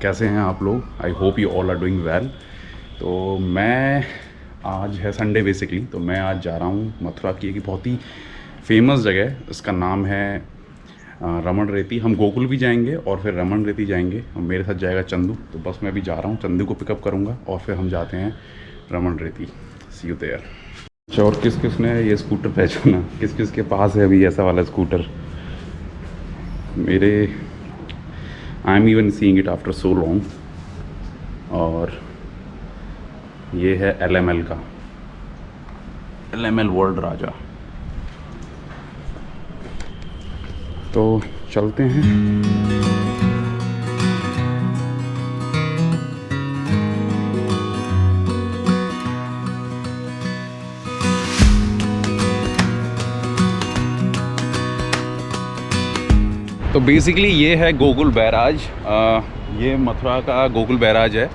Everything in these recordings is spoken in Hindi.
कैसे हैं आप लोग? I hope you all are doing well. तो मैं आज है संडे बेसिकली, तो मैं आज जा रहा हूँ मथुरा की एक बहुत ही फेमस जगह है। इसका नाम है रमन रेती। हम गोकुल भी जाएंगे और फिर रमन रेती जाएंगे। और मेरे साथ जाएगा चंदू। तो बस मैं भी जा रहा हूँ, चंदू को पिकअप करूँगा और फिर हम जाते हैं रमन रेती। सी यू देयर। अच्छा, और किस किस ने ये स्कूटर पहचाना? किस किस के पास है अभी ऐसा वाला स्कूटर? मेरे I am even seeing it after so long. और ये है LML का, LML वर्ल्ड राजा। तो चलते हैं। तो बेसिकली ये है गोकुल बैराज। ये मथुरा का गोकुल बैराज है।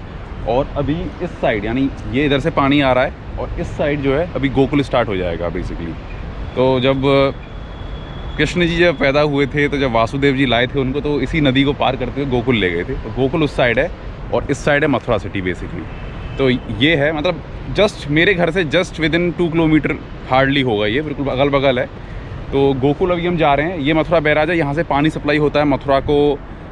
और अभी इस साइड, यानी ये इधर से पानी आ रहा है और इस साइड जो है अभी गोकुल स्टार्ट हो जाएगा बेसिकली। तो जब कृष्ण जी जब पैदा हुए थे, तो जब वासुदेव जी लाए थे उनको, तो इसी नदी को पार करते हुए गोकुल ले गए थे। तो गोकुल उस साइड है और इस साइड है मथुरा सिटी बेसिकली। तो ये है, मतलब जस्ट मेरे घर से just with in 2 kilometre hardly होगा, ये बिल्कुल अगल बगल है। तो गोकुल अभी हम जा रहे हैं। ये मथुरा बैराज है, यहाँ से पानी सप्लाई होता है मथुरा को,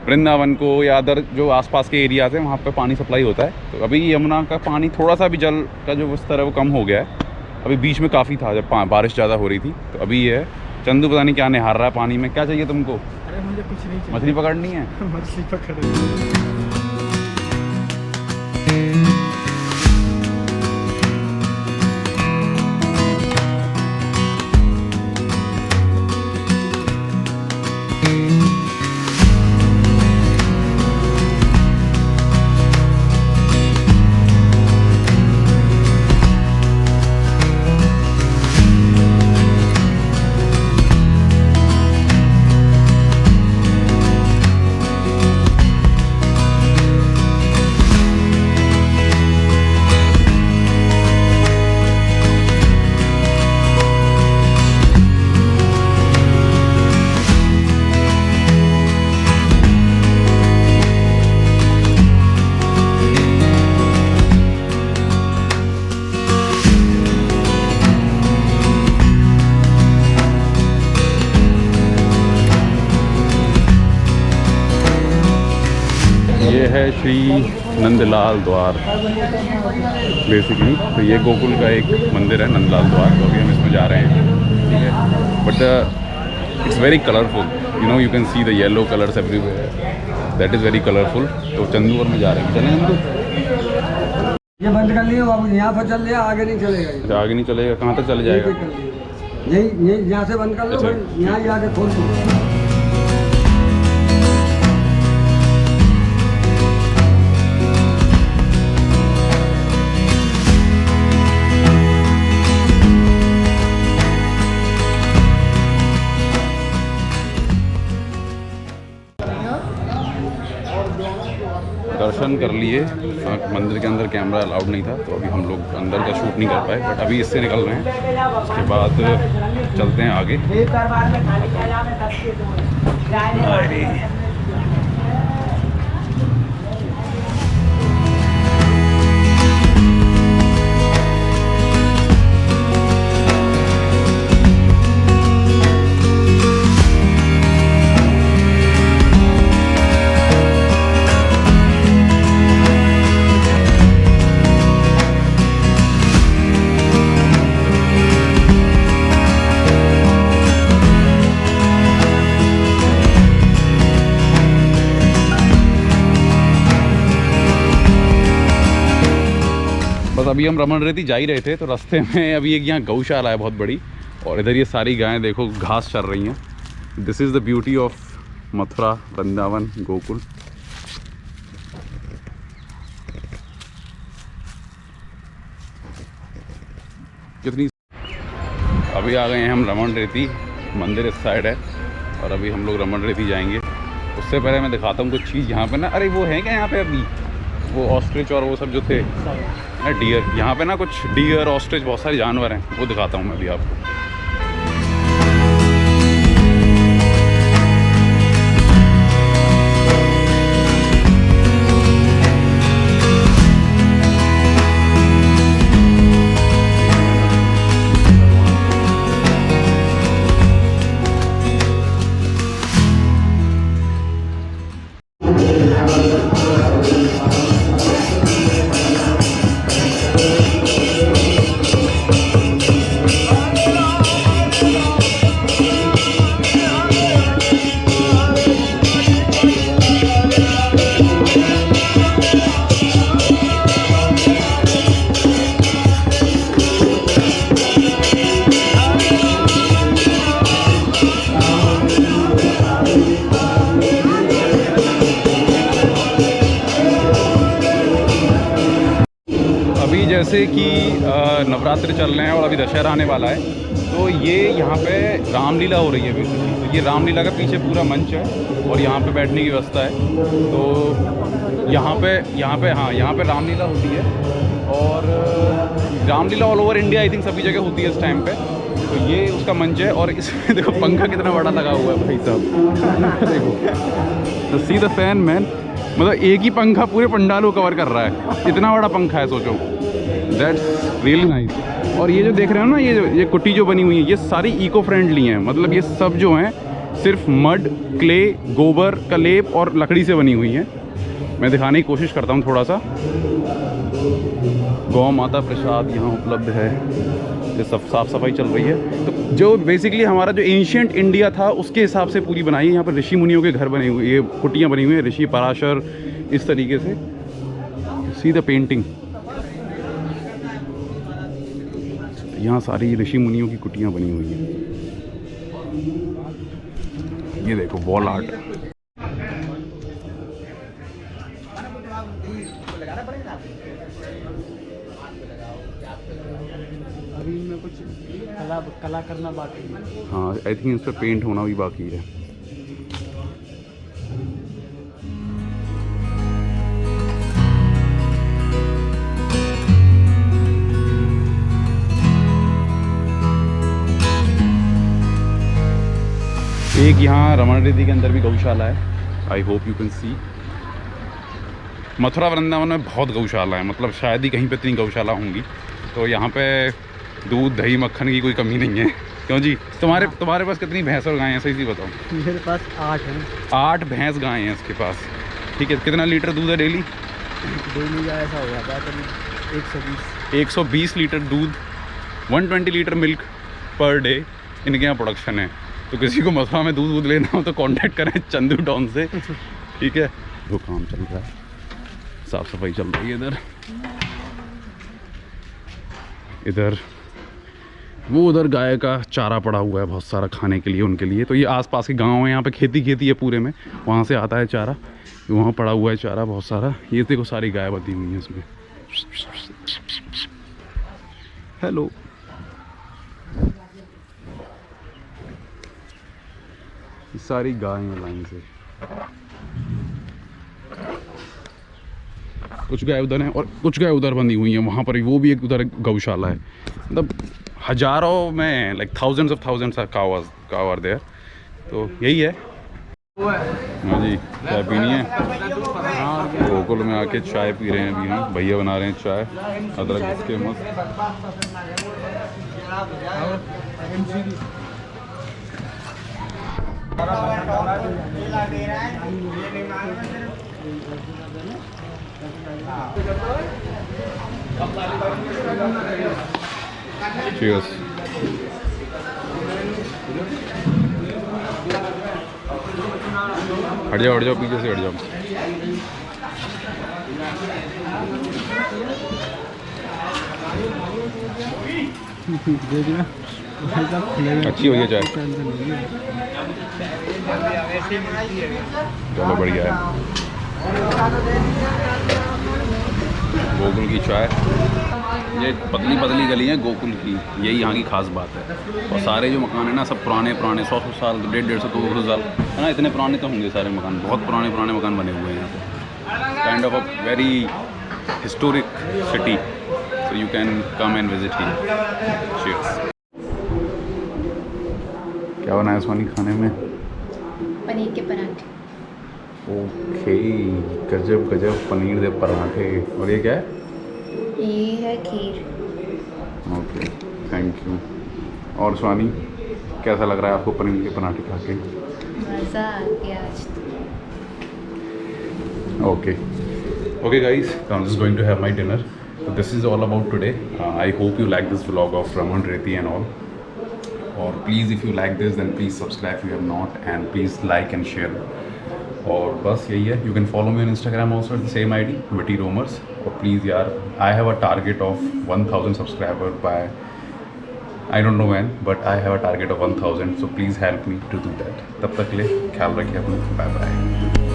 वृंदावन को, या अदर जो आसपास के एरियाज़ हैं वहाँ पे पानी सप्लाई होता है। तो अभी यमुना का पानी थोड़ा सा भी, जल का जो स्तर है वो कम हो गया है। अभी बीच में काफ़ी था जब बारिश ज़्यादा हो रही थी। तो अभी ये है। चंदू पता नहीं क्या निहार रहा है पानी में। क्या चाहिए तुमको? अरे मुझे कुछ नहीं चाहिए। मछली पकड़नी है? मछली पकड़। ये है श्री नंदलाल द्वार बेसिकली। तो ये गोकुल का एक मंदिर है, नंदलाल द्वार। तो अभी हम इसमें जा रहे हैं, ठीक है। But it's very colourful, you know, you can see the yellow colours everywhere. That is very colourful. तो चंदू और मैं जा रहे हैं। चलें चंदू? ये बंद कर लिया बाबू, यहाँ पर चल लिया, आगे नहीं चलेगा। अच्छा, आगे नहीं चलेगा? कहाँ तक चले जाएगा? यही यहाँ से बंद कर लो। अच्छा। यहाँ ही आगे खोल दो। दर्शन कर लिए। मंदिर के अंदर कैमरा अलाउड नहीं था, तो अभी हम लोग अंदर का शूट नहीं कर पाए। बट अभी इससे निकल रहे हैं, उसके बाद चलते हैं आगे। बस अभी हम रमन रेती जा ही रहे थे, तो रास्ते में अभी एक यहाँ गौशाला है बहुत बड़ी। और इधर ये सारी गायें देखो घास चर रही हैं। This is the beauty of Mathura, Vrindavan, Gokul. कितनी अभी आ गए हैं हम रमन रेती। मंदिर इस साइड है और अभी हम लोग रमन रेती जाएंगे। उससे पहले मैं दिखाता हूँ कुछ चीज़ यहाँ पे ना। अरे वो है क्या यहाँ पे अभी? वो ऑस्ट्रिच और वो सब जो थे ना, डियर। यहाँ पे ना कुछ डियर, ऑस्ट्रिच, बहुत सारे जानवर हैं, वो दिखाता हूँ मैं अभी आपको। जैसे कि नवरात्रि चल रहे हैं और अभी दशहरा आने वाला है, तो ये यहाँ पे रामलीला हो रही है बेसिकली। तो ये रामलीला का पीछे पूरा मंच है और यहाँ पे बैठने की व्यवस्था है। तो यहाँ पे रामलीला होती है और Ramlila all over India I think सभी जगह होती है इस टाइम पे। तो ये उसका मंच है और इसमें देखो पंखा कितना बड़ा लगा हुआ है भाई साहब। देखो तो सी द फैन मैन, मतलब एक ही पंखा पूरे पंडाल को कवर कर रहा है, इतना बड़ा पंखा है सोचो। That's really nice. और ये जो देख रहे हो ना, ये कुटी जो बनी हुई है, ये सारी इको फ्रेंडली हैं। मतलब ये सब जो हैं सिर्फ मड, क्ले, गोबर का लेप और लकड़ी से बनी हुई हैं। मैं दिखाने की कोशिश करता हूँ थोड़ा सा। गौ माता प्रसाद यहाँ उपलब्ध है, ये सब साफ़ सफाई चल रही है। तो जो बेसिकली हमारा जो एंशियंट इंडिया था उसके हिसाब से पूरी बनाई है। यहाँ पर ऋषि मुनियों के घर बने हुए, ये कुटियाँ बनी हुई हैं, ऋषि पराशर, इस तरीके से। सी द पेंटिंग, यहाँ सारी ऋषि मुनियों की कुटियाँ बनी हुई हैं। ये देखो वॉल आर्ट। अभी में कुछ कला करना बाकी है। हाँ, आई थिंक इस पर पेंट होना भी बाकी है। एक यहाँ रमण रेती के अंदर भी गौशाला है। आई hope you can see. Mathura Vrindavan में बहुत गौशाला है, मतलब शायद ही कहीं पे इतनी गौशाला होंगी। तो यहाँ पे दूध, दही, मक्खन की कोई कमी नहीं है। क्यों जी, तुम्हारे पास कितनी भैंस और गाय हैं, सही सी बताओ? मेरे पास 8 हैं। 8 भैंस गाय हैं इसके पास। ठीक है, कितना लीटर दूध है डेली? डेली का ऐसा हो जाता है 120 लीटर दूध, 120 लीटर मिल्क पर डे इनके यहाँ प्रोडक्शन है। तो किसी को मथुरा में दूध लेना हो तो कांटेक्ट करें चंदू टाउन से। ठीक है, वो काम चल रहा है, साफ सफाई चल रही है इधर वो उधर गाय का चारा पड़ा हुआ है बहुत सारा खाने के लिए उनके लिए। तो ये आसपास के गांव है, यहाँ पे खेती है पूरे में, वहाँ से आता है चारा, वहाँ पड़ा हुआ है चारा बहुत सारा। ये देखो सारी गाय बंधी हुई है इसमें। हेलो, सारी गाय हैं लाइन से। कुछ गाय उधर हैं और कुछ गाय उधर बंधी हुई हैं, वहाँ पर वो भी एक उधर गौशाला है। मतलब हजारों में, लाइक थाउजेंड्स ऑफ काव आर देयर। तो यही है। हाँ जी, चाय पीनी है। गोकुल में आके चाय पी रहे हैं अभी हम। भैया बना रहे हैं चाय, अदरक इसके मस्त। Cheers. हट जाओ पीछे से हट जाओ। अच्छी हुई है चाय, चलो बढ़िया है। गोकुल की चाय, ये पतली गली है गोकुल की, यही यहाँ की खास बात है। और सारे जो मकान है ना सब पुराने 100 साल, 150 200 साल है ना, इतने पुराने तो होंगे सारे मकान। बहुत पुराने मकान बने हुए हैं यहाँ पे। Kind of a very historic city, so you can come and visit here. Cheers. क्या बनाया सोनी खाने में? पनीर के पराठे। ओके, गजब पनीर दे पराठे। और ये क्या है? ये है खीर। Okay, thank you. और स्वानी, कैसा लग रहा है आपको पनीर के पराठे खा के? मज़ा आ गया आज तो। Okay guys, I'm just going to have my dinner. So this is all about today. I hope you like this vlog of Raman Reti and all. Or please, if you like this, then please subscribe if you have not, and please like and share. और बस यही है। You can follow me on Instagram also at the same ID, Witty Romers. और please यार, I have a target of 1000 subscribers by, I don't know when, but I have a target of 1000. So please help me to do that. तब तक के लिए ख्याल रखिए अपना। Bye bye.